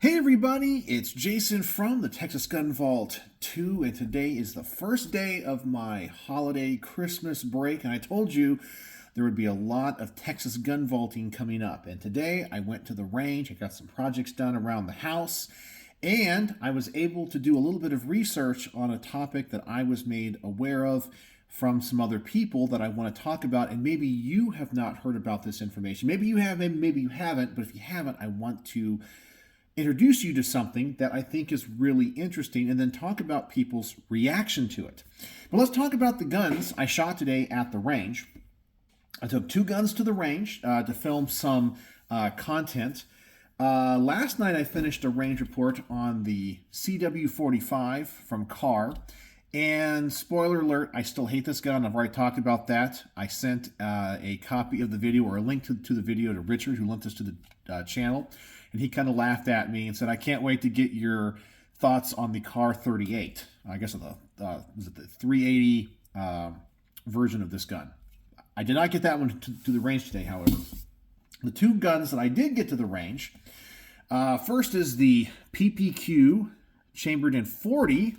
Hey everybody, it's Jason from the Texas Gun Vault 2, and today is the first day of my holiday Christmas break, and I told you there would be a lot of Texas gun vaulting coming up. And today I went to the range, I got some projects done around the house, and I was able to do a little bit of research on a topic that I was made aware of from some other people that I want to talk about. And maybe you have not heard about this information. Maybe you have, maybe you haven't, but if you haven't, I want to introduce you to something that I think is really interesting and then talk about people's reaction to it. But let's talk about the guns I shot today at the range. I took two guns to the range to film some content. Last night I finished a range report on the CW45 from Carr. And spoiler alert, I still hate this gun. I've already talked about that. I sent a copy of the video or a link to the video to Richard, who linked us to the channel. And he kind of laughed at me and said, I can't wait to get your thoughts on the Carr 38. I guess was it the 380 version of this gun. I did not get that one to the range today, however. The two guns that I did get to the range, first is the PPQ chambered in 40.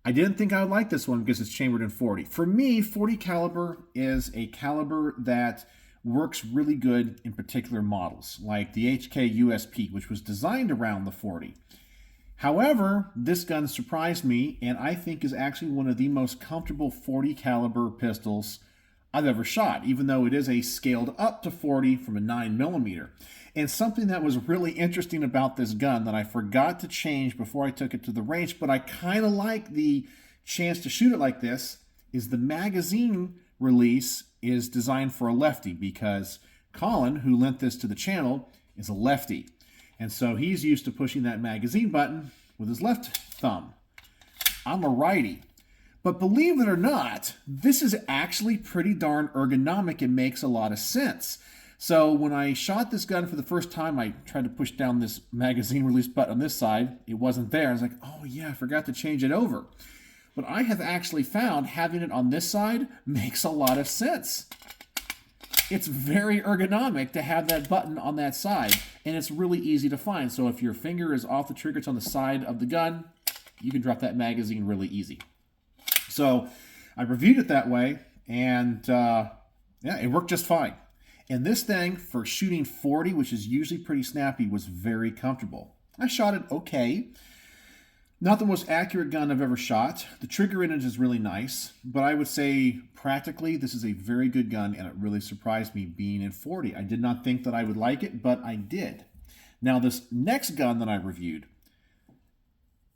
I didn't think I would like this one because it's chambered in 40. For me, 40 caliber is a caliber that works really good in particular models, like the HK USP, which was designed around the 40. However, this gun surprised me, and I think is actually one of the most comfortable 40 caliber pistols I've ever shot, even though it is a scaled up to 40 from a 9mm. And something that was really interesting about this gun that I forgot to change before I took it to the range, but I kind of like the chance to shoot it like this, is the magazine release is designed for a lefty, because Colin, who lent this to the channel, is a lefty. And so he's used to pushing that magazine button with his left thumb. I'm a righty. But believe it or not, this is actually pretty darn ergonomic and makes a lot of sense. So when I shot this gun for the first time, I tried to push down this magazine release button on this side. It wasn't there. I was like, oh yeah, I forgot to change it over. But I have actually found having it on this side makes a lot of sense. It's very ergonomic to have that button on that side, and it's really easy to find. So if your finger is off the trigger, it's on the side of the gun, you can drop that magazine really easy. So I reviewed it that way, and yeah, it worked just fine. And this thing, for shooting 40, which is usually pretty snappy, was very comfortable. I shot it okay. Not the most accurate gun I've ever shot. The trigger in it is really nice, but I would say practically this is a very good gun, and it really surprised me being in 40. I did not think that I would like it, but I did. Now this next gun that I reviewed,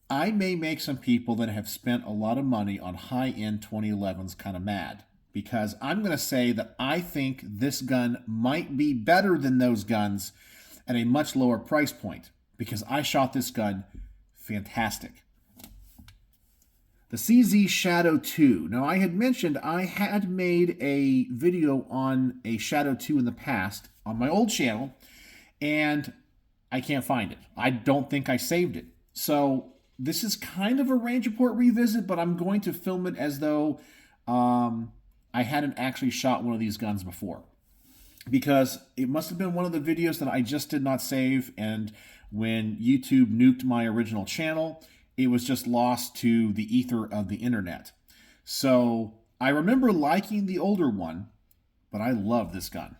I may make some people that have spent a lot of money on high-end 2011s kind of mad, because I'm going to say that I think this gun might be better than those guns at a much lower price point, because I shot this gun fantastic. The CZ Shadow 2. Now, I had mentioned I had made a video on a Shadow 2 in the past on my old channel, and I can't find it. I don't think I saved it. So this is kind of a range report revisit, but I'm going to film it as though I hadn't actually shot one of these guns before, because it must have been one of the videos that I just did not save, and when YouTube nuked my original channel, it was just lost to the ether of the internet. So I remember liking the older one, but I love this gun.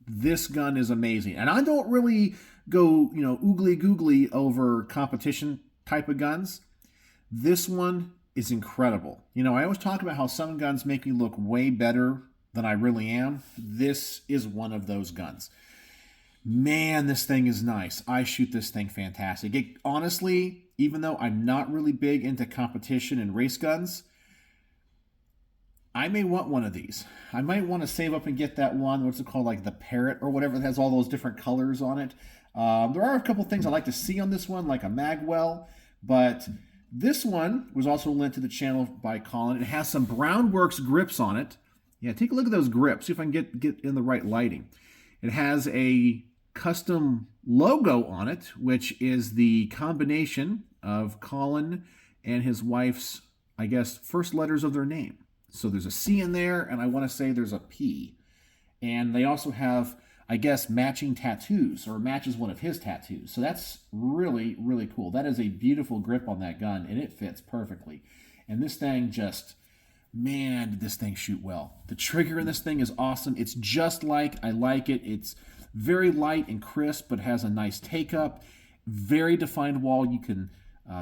This gun is amazing. And I don't really go, oogly googly over competition type of guns. This one is incredible. I always talk about how some guns make me look way better than I really am. This is one of those guns. Man, this thing is nice. I shoot this thing fantastic. Honestly, even though I'm not really big into competition and race guns, I may want one of these. I might want to save up and get that one, what's it called, like the Parrot or whatever, that has all those different colors on it. There are a couple things I like to see on this one, like a magwell, but this one was also lent to the channel by Colin. It has some Brownworks grips on it. Yeah, take a look at those grips. See if I can get in the right lighting. It has a custom logo on it, which is the combination of Colin and his wife's, I guess, first letters of their name. So there's a C in there, and I want to say there's a P. And they also have I guess, matching tattoos, or matches one of his tattoos. So that's really, really cool. That is a beautiful grip on that gun, and it fits perfectly. And this thing just, man, did this thing shoot well. The trigger in this thing is awesome. It's just like I like it. It's very light and crisp, but has a nice take-up. Very defined wall. You can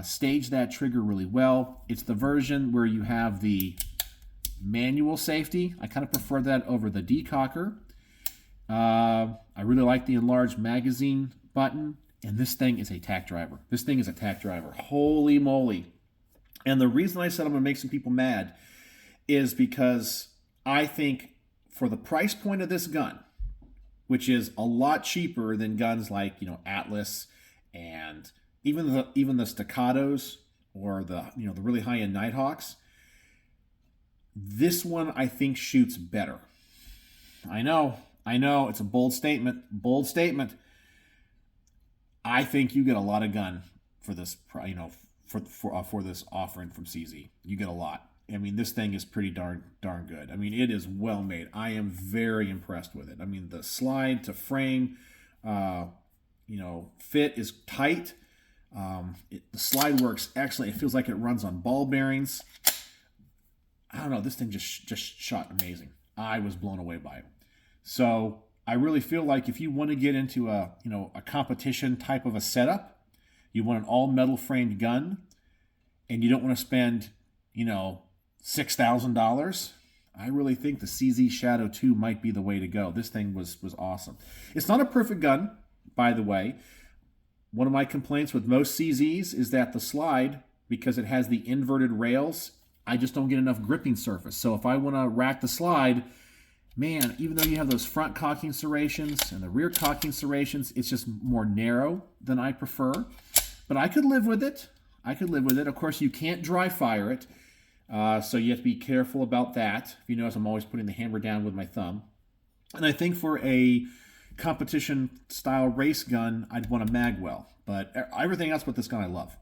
stage that trigger really well. It's the version where you have the manual safety. I kind of prefer that over the decocker. I really like the enlarged magazine button, and this thing is a tack driver. This thing is a tack driver. Holy moly. And the reason I said I'm going to make some people mad is because I think for the price point of this gun, which is a lot cheaper than guns like, Atlas and even the Staccatos or the really high-end Nighthawks, this one I think shoots better. I know, it's a bold statement. I think you get a lot of gun for this, for this offering from CZ. You get a lot. I mean, this thing is pretty darn good. I mean, it is well made. I am very impressed with it. I mean, the slide to frame, fit is tight. The slide works excellent. It feels like it runs on ball bearings. I don't know. This thing just shot amazing. I was blown away by it. So I really feel like if you want to get into a competition type of a setup, you want an all metal framed gun, and you don't want to spend $6,000. I really think the CZ Shadow 2 might be the way to go. This thing was awesome. It's not a perfect gun, by the way. One of my complaints with most CZs is that the slide, because it has the inverted rails, I just don't get enough gripping surface. So if I want to rack the slide, man, even though you have those front cocking serrations and the rear cocking serrations, it's just more narrow than I prefer. But I could live with it. Of course, you can't dry fire it. So you have to be careful about that. If you notice, I'm always putting the hammer down with my thumb. And I think for a competition-style race gun, I'd want a magwell. But everything else with this gun I love.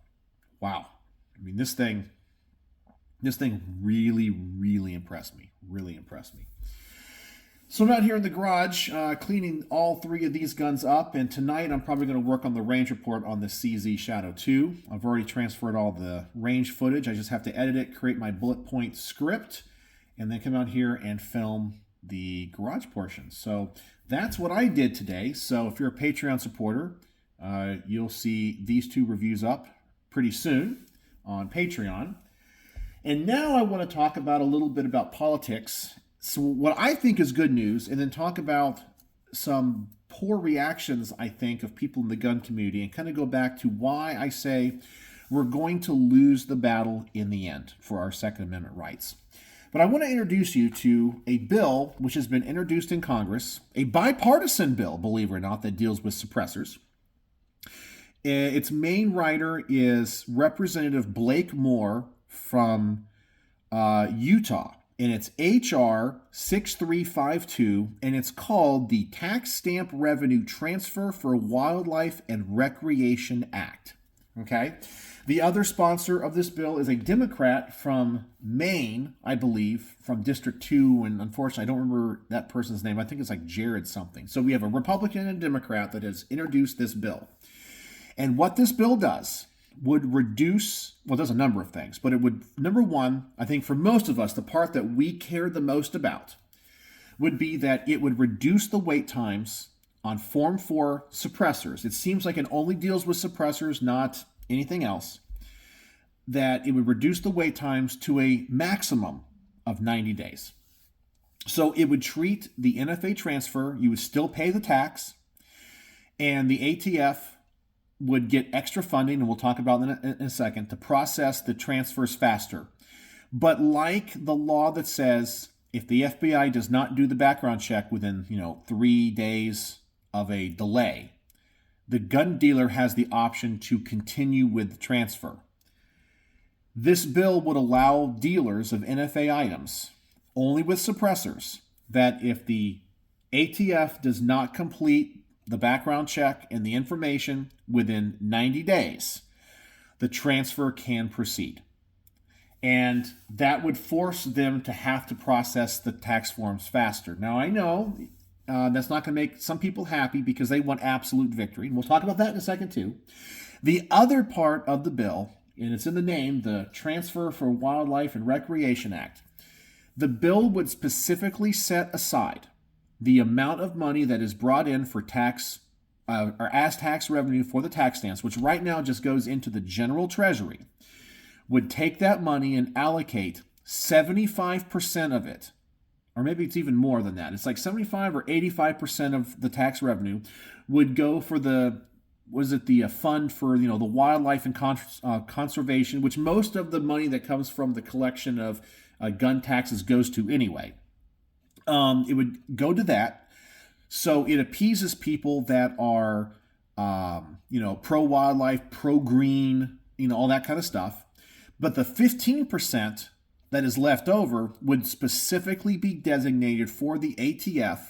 Wow. I mean, this thing really, really impressed me. So I'm out here in the garage cleaning all three of these guns up, and tonight I'm probably going to work on the range report on the CZ Shadow 2. I've already transferred all the range footage. I just have to edit it, create my bullet point script, and then come out here and film the garage portion. So that's what I did today. So if you're a Patreon supporter, you'll see these two reviews up pretty soon on Patreon. And now I want to talk about a little bit about politics. So what I think is good news, and then talk about some poor reactions, I think, of people in the gun community, and kind of go back to why I say we're going to lose the battle in the end for our Second Amendment rights. But I want to introduce you to a bill which has been introduced in Congress, a bipartisan bill, believe it or not, that deals with suppressors. Its main writer is Representative Blake Moore from Utah. And it's H.R. 6352, and it's called the Tax Stamp Revenue Transfer for Wildlife and Recreation Act. Okay? The other sponsor of this bill is a Democrat from Maine, I believe, from District 2, and unfortunately, I don't remember that person's name. I think it's like Jared something. So we have a Republican and a Democrat that has introduced this bill. And what this bill does would reduce, well, it does a number of things, but it would, number one, I think for most of us, the part that we care the most about would be that it would reduce the wait times on Form 4 suppressors. It seems like it only deals with suppressors, not anything else. That it would reduce the wait times to a maximum of 90 days. So it would treat the NFA transfer, you would still pay the tax, and the ATF would get extra funding, and we'll talk about that in a second, to process the transfers faster. But like the law that says if the FBI does not do the background check within 3 days of a delay, the gun dealer has the option to continue with the transfer. This bill would allow dealers of NFA items, only with suppressors, that if the ATF does not complete the background check and the information within 90 days, the transfer can proceed. And that would force them to have to process the tax forms faster. Now, I know That's not going to make some people happy because they want absolute victory. And we'll talk about that in a second, too. The other part of the bill, and it's in the name, the Transfer for Wildlife and Recreation Act. The bill would specifically set aside the amount of money that is brought in for tax or as tax revenue for the tax stamps, which right now just goes into the general treasury, would take that money and allocate 75% of it, or maybe it's even more than that. It's like 75 or 85% of the tax revenue would go for the fund for, the wildlife and conservation, which most of the money that comes from the collection of gun taxes goes to anyway. It would go to that. So it appeases people that are, pro-wildlife, pro-green, all that kind of stuff. But the 15% that is left over would specifically be designated for the ATF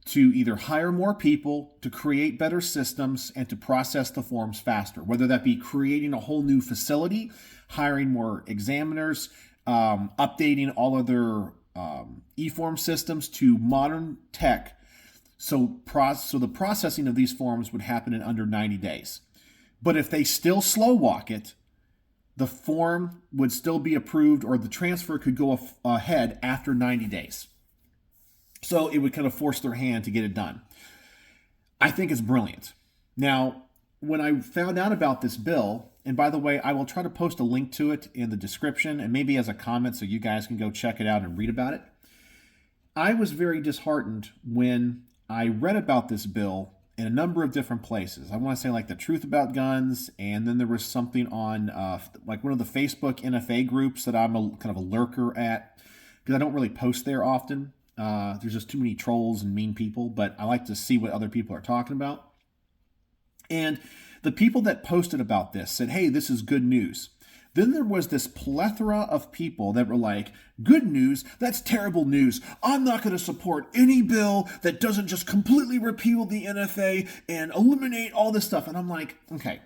to either hire more people, to create better systems, and to process the forms faster, whether that be creating a whole new facility, hiring more examiners, updating all of their e-form systems to modern tech. So the processing of these forms would happen in under 90 days. But if they still slow walk it, the form would still be approved, or the transfer could go ahead after 90 days. So it would kind of force their hand to get it done. I think it's brilliant. Now, when I found out about this bill, and by the way, I will try to post a link to it in the description and maybe as a comment so you guys can go check it out and read about it. I was very disheartened when I read about this bill in a number of different places. I want to say like the Truth About Guns, and then there was something on like one of the Facebook NFA groups that I'm kind of a lurker at because I don't really post there often. There's just too many trolls and mean people, but I like to see what other people are talking about. And the people that posted about this said, hey, this is good news. Then there was this plethora of people that were like, good news, that's terrible news. I'm not going to support any bill that doesn't just completely repeal the NFA and eliminate all this stuff. And I'm like, okay,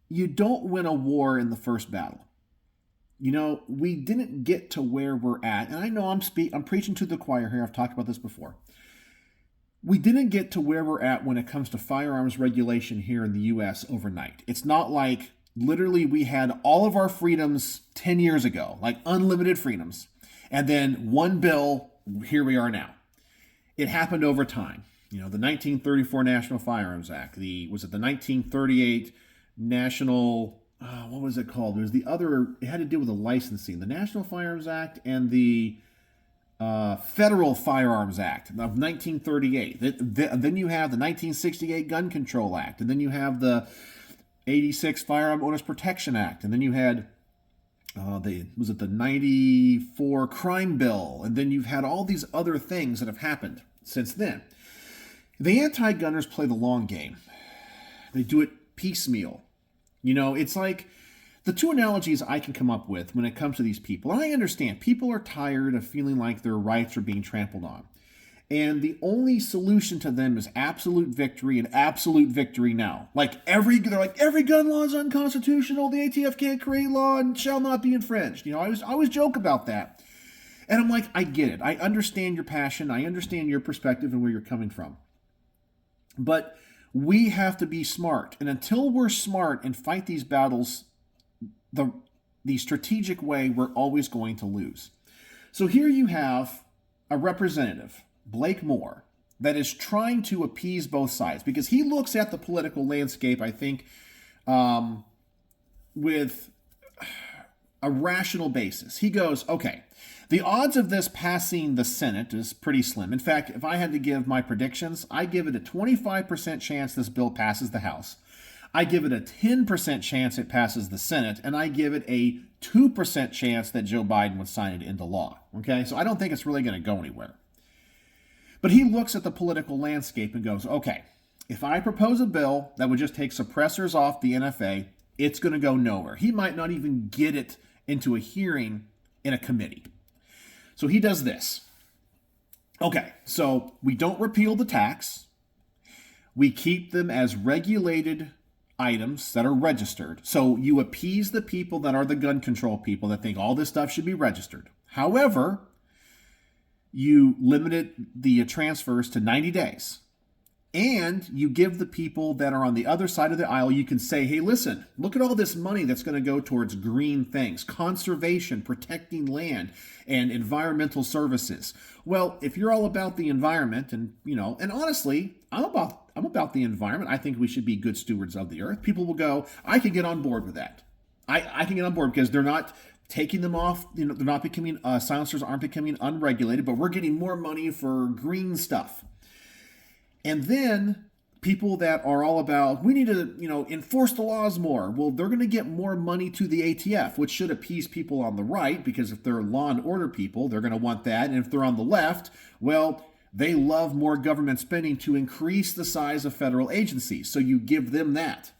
you don't win a war in the first battle. We didn't get to where we're at. And I know I'm preaching to the choir here. I've talked about this before. We didn't get to where we're at when it comes to firearms regulation here in the U.S. overnight. It's not like literally we had all of our freedoms 10 years ago, like unlimited freedoms. And then one bill, here we are now. It happened over time. The 1934 National Firearms Act, the 1938 National, what was it called? There's the other, it had to do with the licensing, the National Firearms Act and the Federal Firearms Act of 1938. Then you have the 1968 Gun Control Act, and then you have the 86 Firearm Owners Protection Act, and then you had the 94 Crime Bill, and then you've had all these other things that have happened since then. The anti-gunners play the long game. They do it piecemeal. It's like the two analogies I can come up with when it comes to these people. And I understand people are tired of feeling like their rights are being trampled on. And the only solution to them is absolute victory and absolute victory now. They're like, every gun law is unconstitutional. The ATF can't create law and shall not be infringed. I always joke about that. And I'm like, I get it. I understand your passion. I understand your perspective and where you're coming from. But we have to be smart. And until we're smart and fight these battles the strategic way, we're always going to lose. So here you have a representative, Blake Moore, that is trying to appease both sides because he looks at the political landscape, I think, with a rational basis. He goes, okay, the odds of this passing the Senate is pretty slim. In fact, if I had to give my predictions, I give it a 25% chance this bill passes the House. I give it a 10% chance it passes the Senate, and I give it a 2% chance that Joe Biden would sign it into law. Okay, so I don't think it's really going to go anywhere. But he looks at the political landscape and goes, okay, if I propose a bill that would just take suppressors off the NFA, it's going to go nowhere. He might not even get it into a hearing in a committee. So he does this. Okay, so we don't repeal the tax. We keep them as regulated items that are registered. So you appease the people that are the gun control people that think all this stuff should be registered. However, you limited the transfers to 90 days. And you give the people that are on the other side of the aisle, you can say, hey, listen, look at all this money that's going to go towards green things, conservation, protecting land, and environmental services. Well, if you're all about the environment, and honestly, I'm about the environment. I think we should be good stewards of the earth. People will go, I can get on board with that. I can get on board because they're not taking them off. They're not becoming, silencers aren't becoming unregulated, but we're getting more money for green stuff. And then people that are all about, we need to, enforce the laws more. Well, they're going to get more money to the ATF, which should appease people on the right, because if they're law and order people, they're going to want that. And if they're on the left, well, they love more government spending to increase the size of federal agencies. So you give them that.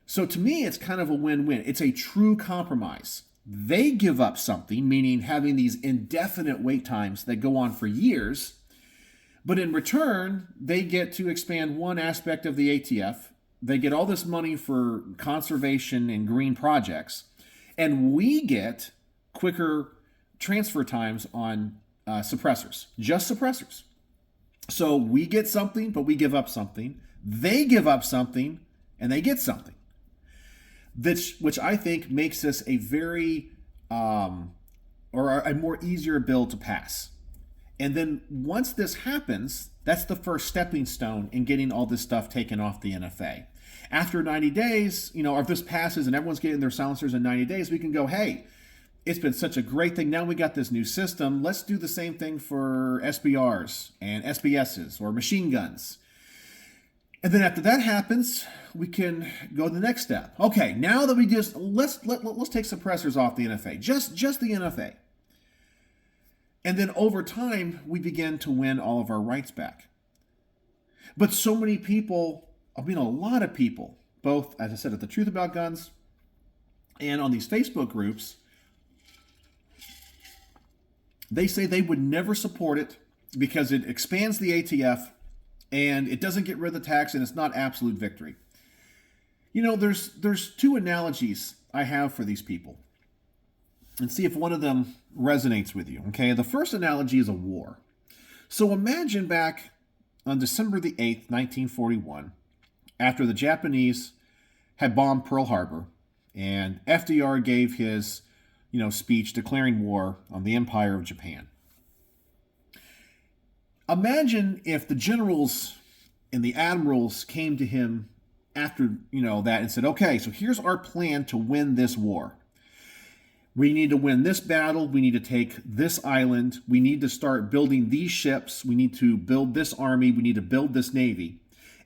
So to me, it's kind of a win-win. It's a true compromise. They give up something, meaning having these indefinite wait times that go on for years. But in return, they get to expand one aspect of the ATF. They get all this money for conservation and green projects. And we get quicker transfer times on suppressors, just suppressors. So we get something, but we give up something. They give up something, and they get something. Which I think makes this a very, or a more easier bill to pass. And then once this happens, that's the first stepping stone in getting all this stuff taken off the NFA. After 90 days, if this passes and everyone's getting their silencers in 90 days, we can go, hey, it's been such a great thing. Now we got this new system. Let's do the same thing for SBRs and SBSs or machine guns. And then after that happens, we can go to the next step. Okay, now that we just, let's take suppressors off the NFA, just the NFA. And then over time, we begin to win all of our rights back. But so many people, a lot of people, both, as I said, at The Truth About Guns and on these Facebook groups, they say they would never support it because it expands the ATF and it doesn't get rid of the tax and it's not absolute victory. There's two analogies I have for these people. And see if one of them resonates with you, okay? The first analogy is a war. So imagine back on December the 8th, 1941, after the Japanese had bombed Pearl Harbor, and FDR gave his, speech declaring war on the Empire of Japan. Imagine if the generals and the admirals came to him after, that and said, okay, so here's our plan to win this war. We need to win this battle. We need to take this island. We need to start building these ships. We need to build this army. We need to build this navy.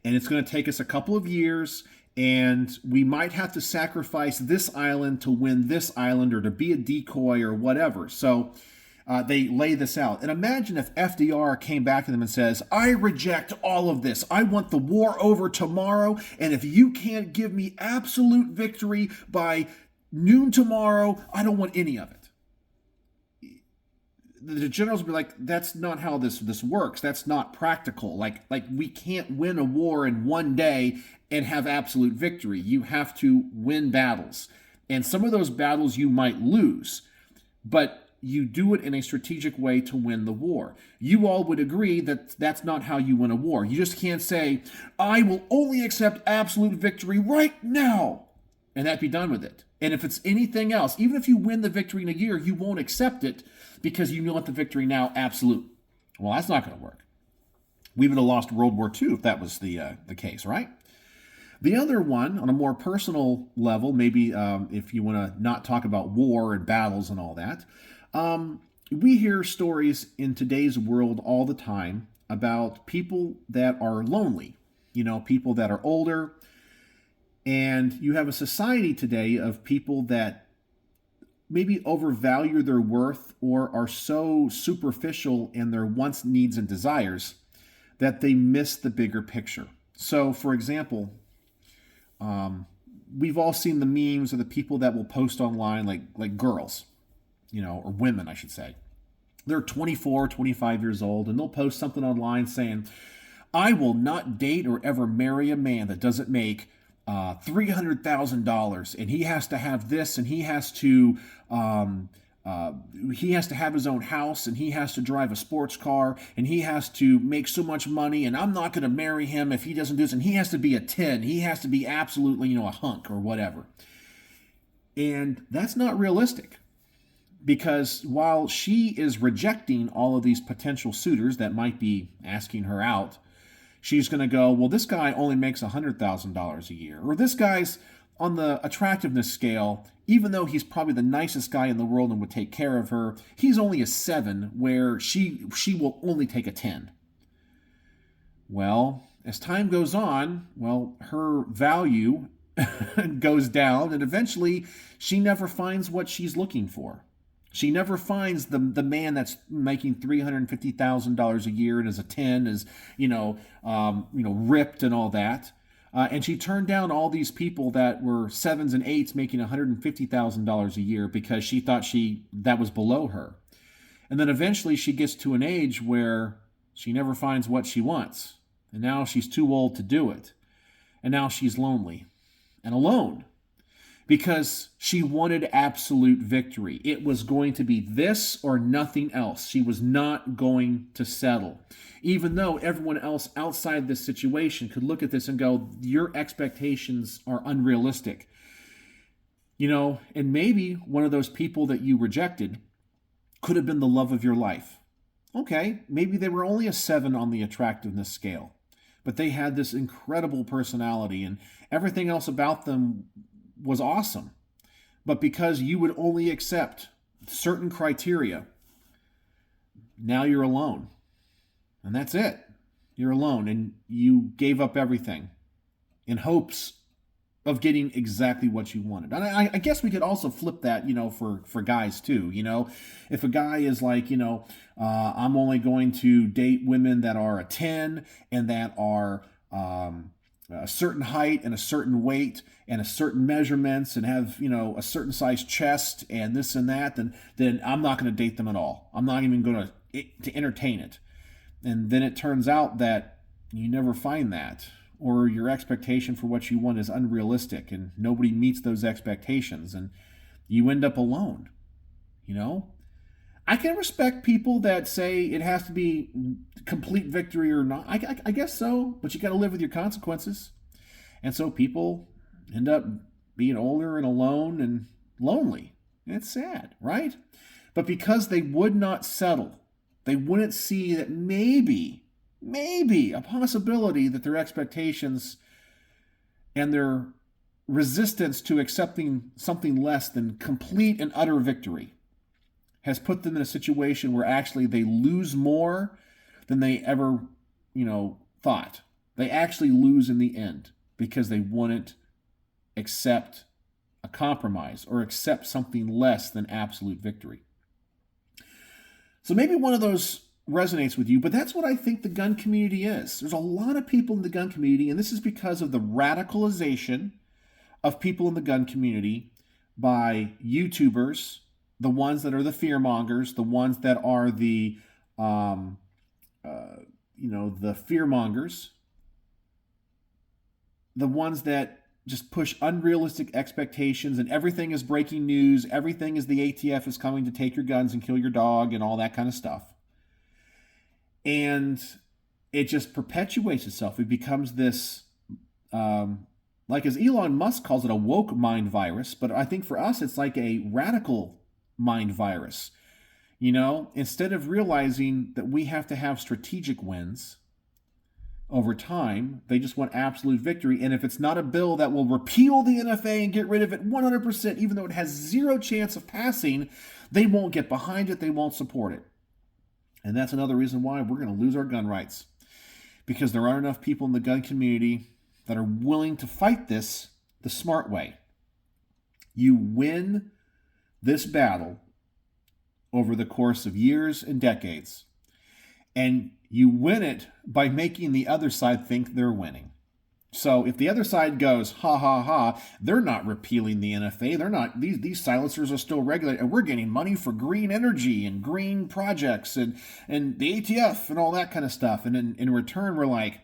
And it's going to take us a couple of years. And we might have to sacrifice this island to win this island or to be a decoy or whatever. So they lay this out. And imagine if FDR came back to them and says, I reject all of this. I want the war over tomorrow. And if you can't give me absolute victory by noon tomorrow, I don't want any of it. The generals would be like, that's not how this works. That's not practical. Like we can't win a war in one day and have absolute victory. You have to win battles. And some of those battles you might lose, but you do it in a strategic way to win the war. You all would agree that that's not how you win a war. You just can't say, I will only accept absolute victory right now, and that'd be done with it. And if it's anything else, even if you win the victory in a year, you won't accept it because you want the victory now absolute. Well, that's not going to work. We would have lost World War II if that was the case, right? The other one, on a more personal level, maybe if you want to not talk about war and battles and all that, we hear stories in today's world all the time about people that are lonely, people that are older. And you have a society today of people that maybe overvalue their worth or are so superficial in their wants, needs, and desires that they miss the bigger picture. So, for example, we've all seen the memes of the people that will post online like girls, or women, I should say. They're 24, 25 years old, and they'll post something online saying, I will not date or ever marry a man that doesn't make $300,000, and he has to have this, and he has to he has to have his own house, and he has to drive a sports car, and he has to make so much money, and I'm not going to marry him if he doesn't do this, and he has to be a 10. He has to be absolutely, a hunk or whatever. And that's not realistic, because while she is rejecting all of these potential suitors that might be asking her out, she's going to go, well, this guy only makes $100,000 a year, or this guy's on the attractiveness scale, even though he's probably the nicest guy in the world and would take care of her, he's only a 7, where she will only take a 10. Well, as time goes on, her value goes down, and eventually she never finds what she's looking for. She never finds the man that's making $350,000 a year and is a 10, is ripped and all that. And she turned down all these people that were 7s and 8s making $150,000 a year because she thought that was below her. And then eventually she gets to an age where she never finds what she wants. And now she's too old to do it. And now she's lonely and alone because she wanted absolute victory. It was going to be this or nothing else. She was not going to settle. Even though everyone else outside this situation could look at this and go, your expectations are unrealistic. And maybe one of those people that you rejected could have been the love of your life. Okay, maybe they were only a 7 on the attractiveness scale, but they had this incredible personality and everything else about them was awesome. But because you would only accept certain criteria, now you're alone. And that's it. You're alone, and you gave up everything in hopes of getting exactly what you wanted. And I guess we could also flip that, for guys too. If a guy is like, I'm only going to date women that are a 10 and that are a certain height and a certain weight and a certain measurements and have, a certain size chest and this and that, then I'm not going to date them at all. I'm not even going to entertain it. And then it turns out that you never find that, or your expectation for what you want is unrealistic and nobody meets those expectations and you end up alone. I can respect people that say it has to be complete victory or not. I guess so, but you got to live with your consequences. And so people end up being older and alone and lonely. And it's sad, right? But because they would not settle, they wouldn't see that maybe a possibility that their expectations and their resistance to accepting something less than complete and utter victory has put them in a situation where actually they lose more than they ever, thought. They actually lose in the end because they wouldn't accept a compromise or accept something less than absolute victory. So maybe one of those resonates with you, but that's what I think the gun community is. There's a lot of people in the gun community, and this is because of the radicalization of people in the gun community by YouTubers, the ones that are the fearmongers, the ones that are the fearmongers, the ones that just push unrealistic expectations, and everything is breaking news, everything is the ATF is coming to take your guns and kill your dog and all that kind of stuff. And it just perpetuates itself. It becomes this, like as Elon Musk calls it, a woke mind virus, but I think for us it's like a radical mind virus. Instead of realizing that we have to have strategic wins over time, they just want absolute victory. And if it's not a bill that will repeal the NFA and get rid of it 100%, even though it has zero chance of passing, they won't get behind it, they won't support it. And that's another reason why we're going to lose our gun rights, because there aren't enough people in the gun community that are willing to fight this the smart way. You win this battle over the course of years and decades, and you win it by making the other side think they're winning. So if the other side goes, ha ha ha, they're not repealing the NFA, they're not, these silencers are still regulated, and we're getting money for green energy and green projects and the ATF and all that kind of stuff. And in return, we're like,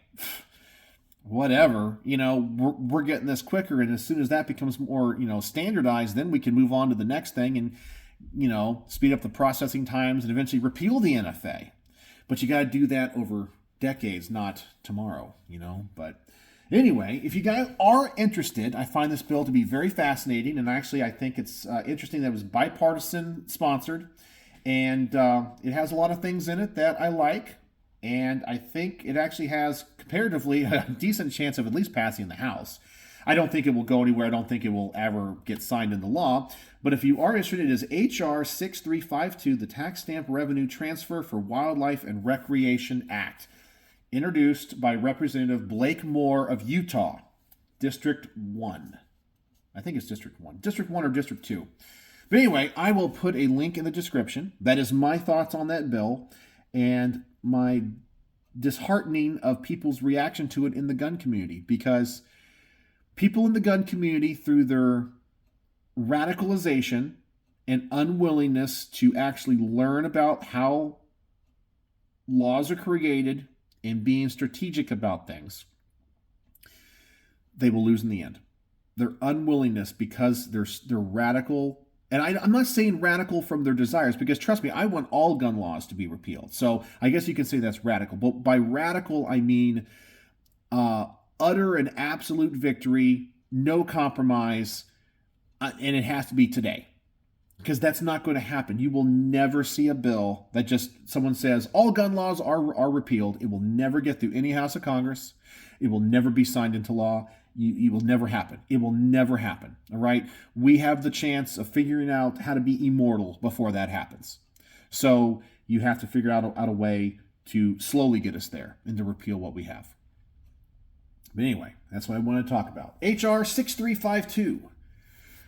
whatever, we're getting this quicker. And as soon as that becomes more, standardized, then we can move on to the next thing. And speed up the processing times and eventually repeal the NFA. But you got to do that over decades, not tomorrow, But anyway, if you guys are interested, I find this bill to be very fascinating. And actually, I think it's interesting that it was bipartisan sponsored. And it has a lot of things in it that I like. And I think it actually has, comparatively, a decent chance of at least passing the House. I don't think it will go anywhere. I don't think it will ever get signed into law. But if you are interested, it is H.R. 6352, the Tax Stamp Revenue Transfer for Wildlife and Recreation Act, introduced by Representative Blake Moore of Utah, District 1. I think it's District 1. District 1 or District 2. But anyway, I will put a link in the description. That is my thoughts on that bill and my disheartening of people's reaction to it in the gun community, because people in the gun community, through their radicalization and unwillingness to actually learn about how laws are created and being strategic about things, they will lose in the end. Their unwillingness, because they're radical. And I'm not saying radical from their desires, because trust me, I want all gun laws to be repealed. So I guess you can say that's radical. But by radical, I mean utter and absolute victory, no compromise, and it has to be today. Because that's not going to happen. You will never see a bill that just someone says all gun laws are repealed. It will never get through any House of Congress. It will never be signed into law. It will never happen. It will never happen. All right? We have the chance of figuring out how to be immortal before that happens. So you have to figure out a way to slowly get us there and to repeal what we have. But anyway, that's what I want to talk about. H.R. 6352.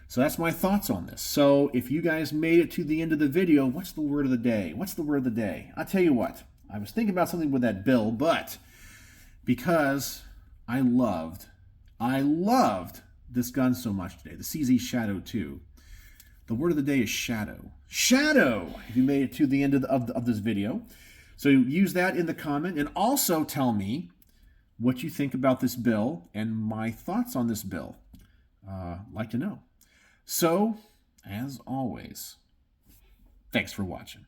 So that's my thoughts on this. So if you guys made it to the end of the video, what's the word of the day? What's the word of the day? I'll tell you what. I was thinking about something with that bill, but because I loved this gun so much today, the CZ Shadow 2. The word of the day is shadow. Shadow! If you made it to the end of this video. So use that in the comment, and also tell me what you think about this bill and my thoughts on this bill. Like to know. So, as always, thanks for watching.